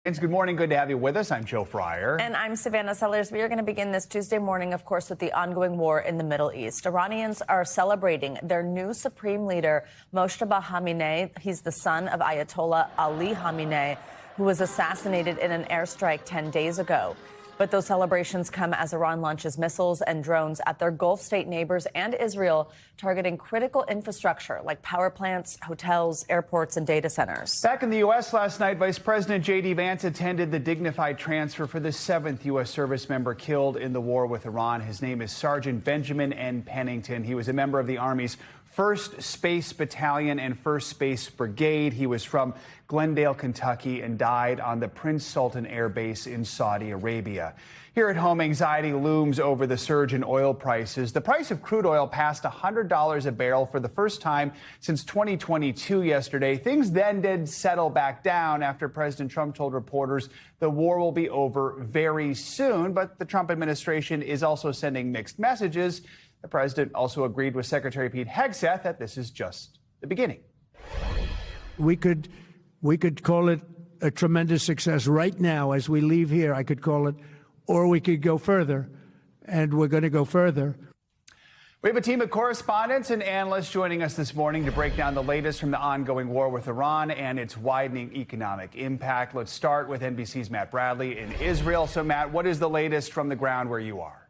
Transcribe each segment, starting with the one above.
Good morning. Good to have you with us. I'm Joe Fryer. And I'm Savannah Sellers. We are going to begin this Tuesday morning, of course, with the ongoing war in the Middle East. Iranians are celebrating their new supreme leader, Mojtaba Khamenei. He's the son of Ayatollah Ali Khamenei, who was assassinated in an airstrike 10 days ago. But those celebrations come as Iran launches missiles and drones at their Gulf state neighbors and Israel, targeting critical infrastructure like power plants, hotels, airports, and data centers. Back in the U.S. last night, Vice President J.D. Vance attended the dignified transfer for the 7th U.S. service member killed in the war with Iran. His name is Sergeant Benjamin N. Pennington. He was a member of the Army's 1st Space Battalion and 1st Space Brigade. He was from Glendale, Kentucky, and died on the Prince Sultan Air Base in Saudi Arabia. Here at home, anxiety looms over the surge in oil prices. The price of crude oil passed $100 a barrel for the first time since 2022 yesterday. Things then did settle back down after President Trump told reporters the war will be over very soon. But the Trump administration is also sending mixed messages. The president also agreed with Secretary Pete Hegseth that this is just the beginning. We could call it a tremendous success right now as we leave here. I could call it, or we could go further, and we're going to go further. We have a team of correspondents and analysts joining us this morning to break down the latest from the ongoing war with Iran and its widening economic impact. Let's start with NBC's Matt Bradley in Israel. So, Matt, what is the latest from the ground where you are?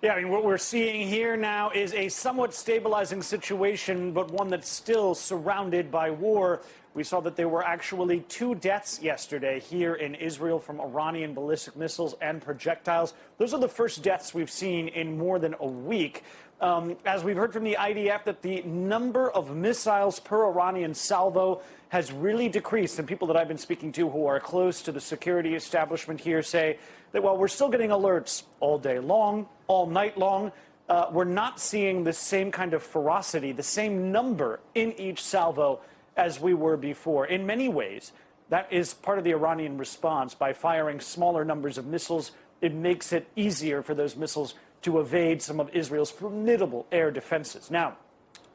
Yeah, I mean, what we're seeing here now is a somewhat stabilizing situation, but one that's still surrounded by war. We saw that there were actually 2 deaths yesterday here in Israel from Iranian ballistic missiles and projectiles. Those are the first deaths we've seen in more than a week. As we've heard from the IDF, that the number of missiles per Iranian salvo has really decreased. And people that I've been speaking to who are close to the security establishment here say that while we're still getting alerts all day long, all night long, we're not seeing the same kind of ferocity, the same number in each salvo as we were before. In many ways, that is part of the Iranian response. By firing smaller numbers of missiles, it makes it easier for those missiles to evade some of Israel's formidable air defenses. Now,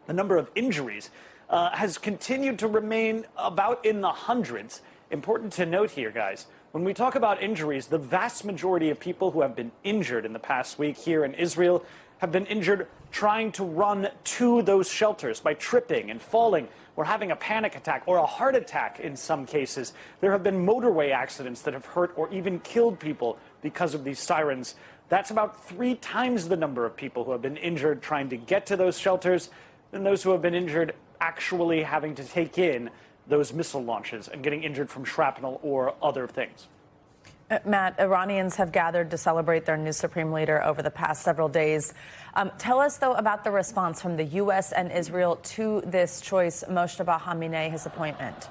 the number of injuries has continued to remain about in the hundreds. Important to note here, guys, when we talk about injuries, the vast majority of people who have been injured in the past week here in Israel have been injured trying to run to those shelters by tripping and falling or having a panic attack or a heart attack in some cases. There have been motorway accidents that have hurt or even killed people because of these sirens. That's about 3 times the number of people who have been injured trying to get to those shelters than those who have been injured actually having to take in those missile launches and getting injured from shrapnel or other things. Matt, Iranians have gathered to celebrate their new supreme leader over the past several days. Tell us, though, about the response from the U.S. and Israel to this choice, Mojtaba Khamenei, his appointment.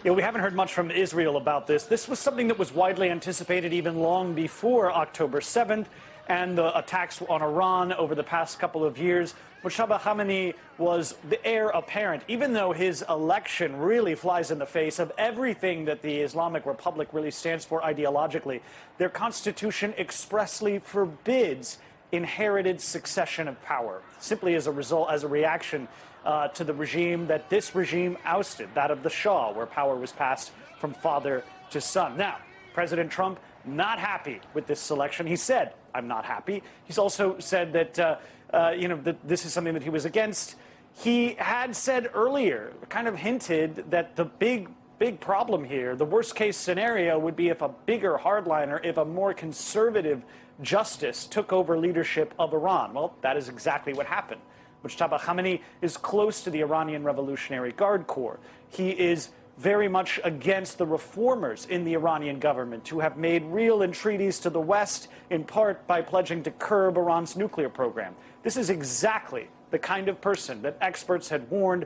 Yeah, we haven't heard much from Israel about this. This was something that was widely anticipated even long before October 7th and the attacks on Iran over the past couple of years. Mojtaba Khamenei was the heir apparent, even though his election really flies in the face of everything that the Islamic Republic really stands for ideologically. Their constitution expressly forbids inherited succession of power, simply as a result, as a reaction to the regime that this regime ousted, that of the Shah, where power was passed from father to son. Now, President Trump, not happy with this selection. He said, I'm not happy. He's also said that, that this is something that he was against. He had said earlier, kind of hinted that the big problem here, the worst case scenario would be if a bigger hardliner, if a more conservative justice took over leadership of Iran. Well, that is exactly what happened. Mojtaba Khamenei is close to the Iranian Revolutionary Guard Corps. He is very much against the reformers in the Iranian government who have made real entreaties to the West, in part by pledging to curb Iran's nuclear program. This is exactly the kind of person that experts had warned